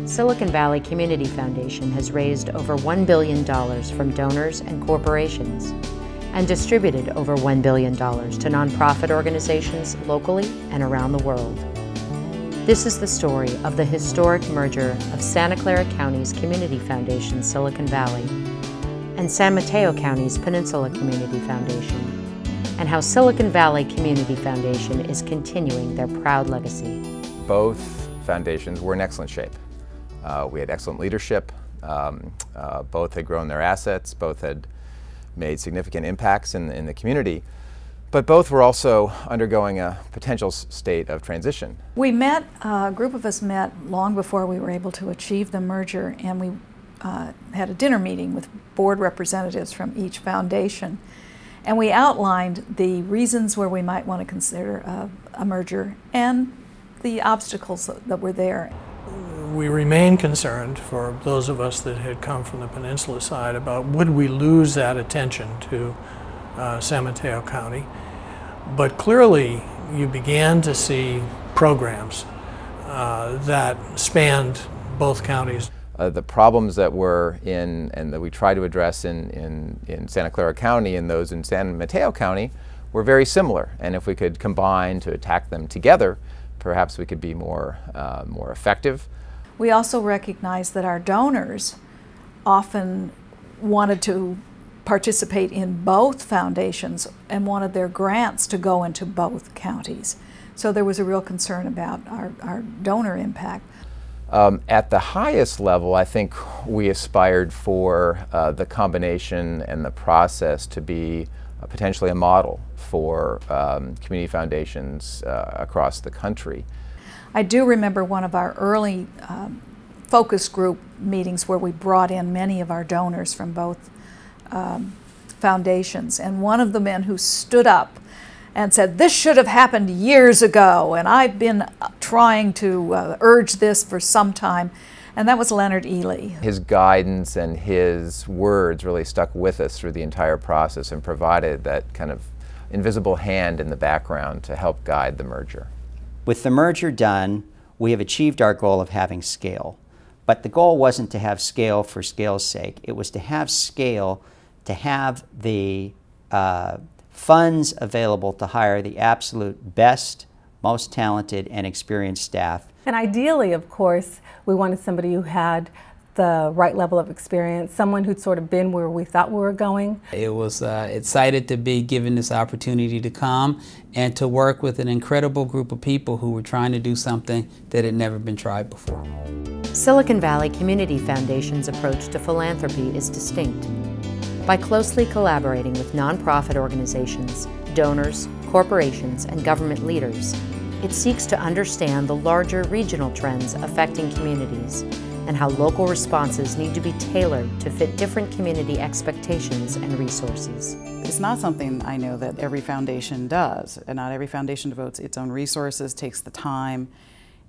Silicon Valley Community Foundation has raised over $1 billion from donors and corporations and distributed over $1 billion to nonprofit organizations locally and around the world. This is the story of the historic merger of Santa Clara County's Community Foundation Silicon Valley and San Mateo County's Peninsula Community Foundation, and how Silicon Valley Community Foundation is continuing their proud legacy. Both foundations were in excellent shape. We had excellent leadership. Both had grown their assets. Both had made significant impacts in the community. But both were also undergoing a potential state of transition. We met, a group of us met long before we were able to achieve the merger, and we had a dinner meeting with board representatives from each foundation. And we outlined the reasons where we might want to consider a merger and the obstacles that were there. We remain concerned, for those of us that had come from the Peninsula side, about would we lose that attention to San Mateo County. But clearly you began to see programs that spanned both counties. The problems that were in and that we try to address in Santa Clara County and those in San Mateo County were very similar, and if we could combine to attack them together, perhaps we could be more effective. We also recognize that our donors often wanted to participate in both foundations and wanted their grants to go into both counties. So there was a real concern about our donor impact. At the highest level, I think we aspired for the combination and the process to be potentially a model for community foundations across the country. I do remember one of our early focus group meetings where we brought in many of our donors from both foundations, and one of the men who stood up and said, "This should have happened years ago, and I've been trying to urge this for some time," and that was Leonard Ely. His guidance and his words really stuck with us through the entire process and provided that kind of invisible hand in the background to help guide the merger. With the merger done, we have achieved our goal of having scale. But the goal wasn't to have scale for scale's sake. It was to have scale, to have the funds available to hire the absolute best, most talented and experienced staff. And ideally, of course, we wanted somebody who had the right level of experience, someone who'd sort of been where we thought we were going. It was excited to be given this opportunity to come and to work with an incredible group of people who were trying to do something that had never been tried before. Silicon Valley Community Foundation's approach to philanthropy is distinct. By closely collaborating with nonprofit organizations, donors, corporations, and government leaders, it seeks to understand the larger regional trends affecting communities and how local responses need to be tailored to fit different community expectations and resources. It's not something I know that every foundation does, and not every foundation devotes its own resources, takes the time,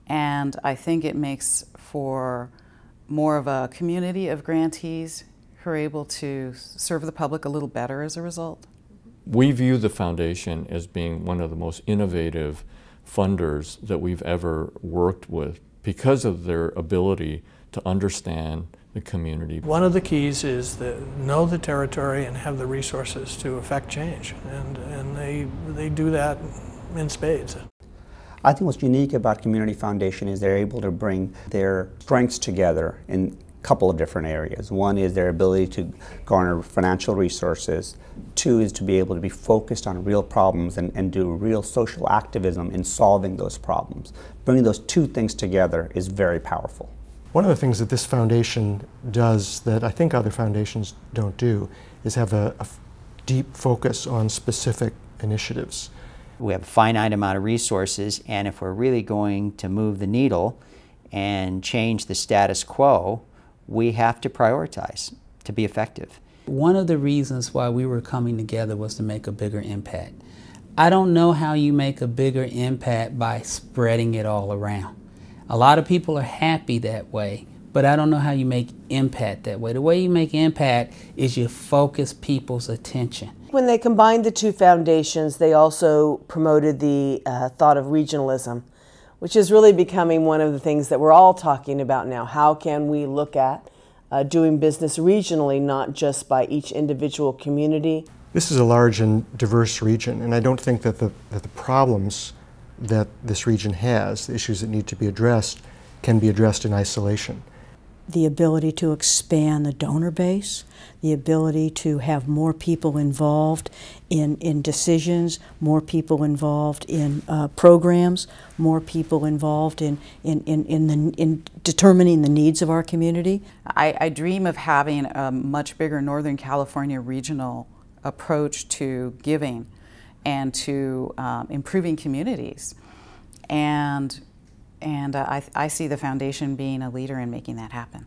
and I think it makes for more of a community of grantees who are able to serve the public a little better as a result. We view the foundation as being one of the most innovative funders that we've ever worked with because of their ability to understand the community. One of the keys is to know the territory and have the resources to affect change, and they do that in spades. I think what's unique about Community Foundation is they're able to bring their strengths together in a couple of different areas. One is their ability to garner financial resources. Two is to be able to be focused on real problems and do real social activism in solving those problems. Bringing those two things together is very powerful. One of the things that this foundation does that I think other foundations don't do is have a deep focus on specific initiatives. We have a finite amount of resources, and if we're really going to move the needle and change the status quo, we have to prioritize to be effective. One of the reasons why we were coming together was to make a bigger impact. I don't know how you make a bigger impact by spreading it all around. A lot of people are happy that way, but I don't know how you make impact that way. The way you make impact is you focus people's attention. When they combined the two foundations, they also promoted the thought of regionalism, which is really becoming one of the things that we're all talking about now. How can we look at doing business regionally, not just by each individual community? This is a large and diverse region, and I don't think that the problems that this region has, the issues that need to be addressed, can be addressed in isolation. The ability to expand the donor base, the ability to have more people involved in decisions, more people involved in programs, more people involved in determining the needs of our community. I dream of having a much bigger Northern California regional approach to giving and to improving communities. And I see the foundation being a leader in making that happen.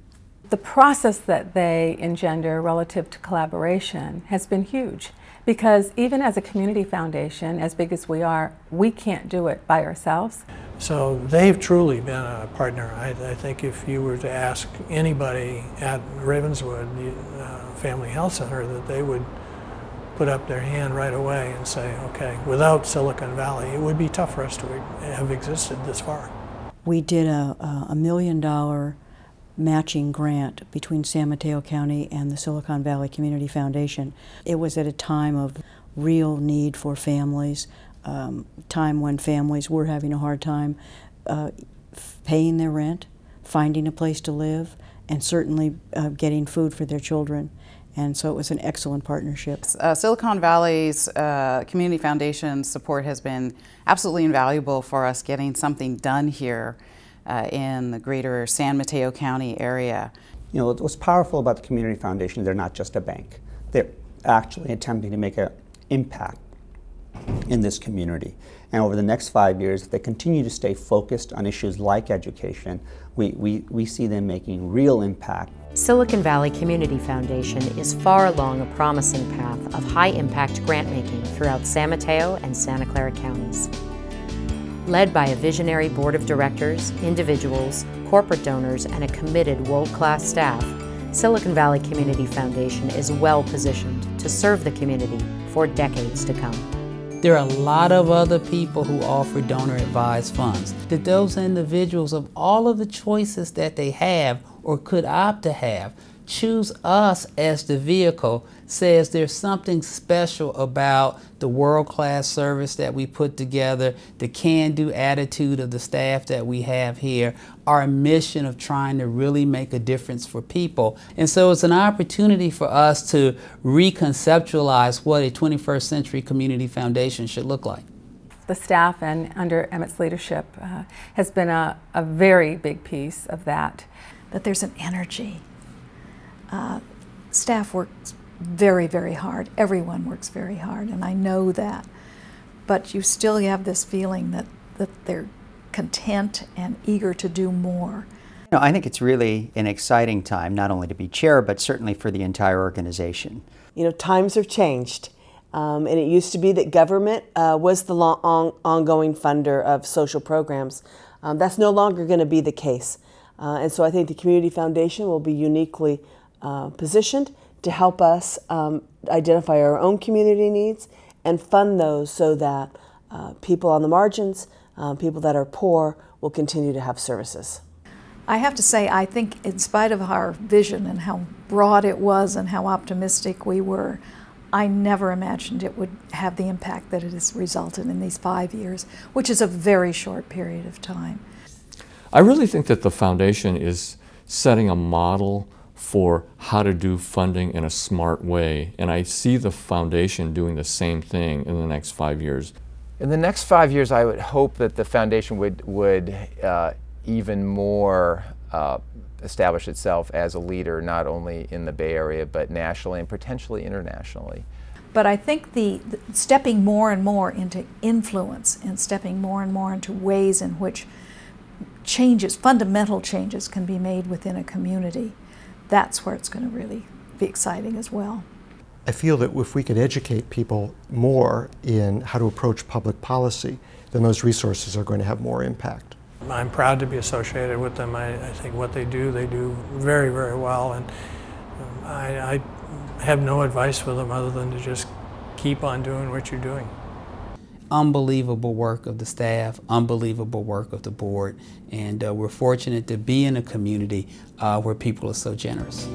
The process that they engender relative to collaboration has been huge, because even as a community foundation, as big as we are, we can't do it by ourselves. So they've truly been a partner. I think if you were to ask anybody at Ravenswood, the Family Health Center, that they would put up their hand right away and say, okay, without Silicon Valley, it would be tough for us to have existed this far. We did a $1 million matching grant between San Mateo County and the Silicon Valley Community Foundation. It was at a time of real need for families, time when families were having a hard time paying their rent, finding a place to live, and certainly getting food for their children. And so it was an excellent partnership. Silicon Valley's Community Foundation support has been absolutely invaluable for us getting something done here in the greater San Mateo County area. You know, what's powerful about the Community Foundation, they're not just a bank. They're actually attempting to make an impact in this community. And over the next 5 years, if they continue to stay focused on issues like education, we see them making real impact. Silicon Valley Community Foundation is far along a promising path of high-impact grant-making throughout San Mateo and Santa Clara counties. Led by a visionary board of directors, individuals, corporate donors, and a committed world-class staff, Silicon Valley Community Foundation is well-positioned to serve the community for decades to come. There are a lot of other people who offer donor-advised funds. That those individuals, of all of the choices that they have or could opt to have, choose us as the vehicle, says there's something special about the world-class service that we put together, the can-do attitude of the staff that we have here, our mission of trying to really make a difference for people. And so it's an opportunity for us to reconceptualize what a 21st century community foundation should look like. The staff and under Emmett's leadership has been a very big piece of that. That there's an energy. Staff works very, very hard. Everyone works very hard, and I know that. But you still have this feeling that they're content and eager to do more. You know, I think it's really an exciting time, not only to be chair, but certainly for the entire organization. You know, times have changed, and it used to be that government was the ongoing funder of social programs. That's no longer going to be the case. And so I think the Community Foundation will be uniquely positioned to help us identify our own community needs and fund those so that people on the margins, people that are poor, will continue to have services. I have to say, I think in spite of our vision and how broad it was and how optimistic we were, I never imagined it would have the impact that it has resulted in these 5 years, which is a very short period of time. I really think that the foundation is setting a model for how to do funding in a smart way, and I see the foundation doing the same thing in the next 5 years. In the next 5 years, I would hope that the foundation would even more establish itself as a leader, not only in the Bay Area, but nationally and potentially internationally. But I think the stepping more and more into influence and stepping more and more into ways in which changes, fundamental changes, can be made within a community, that's where it's going to really be exciting as well. I feel that if we could educate people more in how to approach public policy, then those resources are going to have more impact. I'm proud to be associated with them. I think what they do very, very well, and I have no advice for them other than to just keep on doing what you're doing. unbelievable work of the staff, unbelievable work of the board, and we're fortunate to be in a community where people are so generous.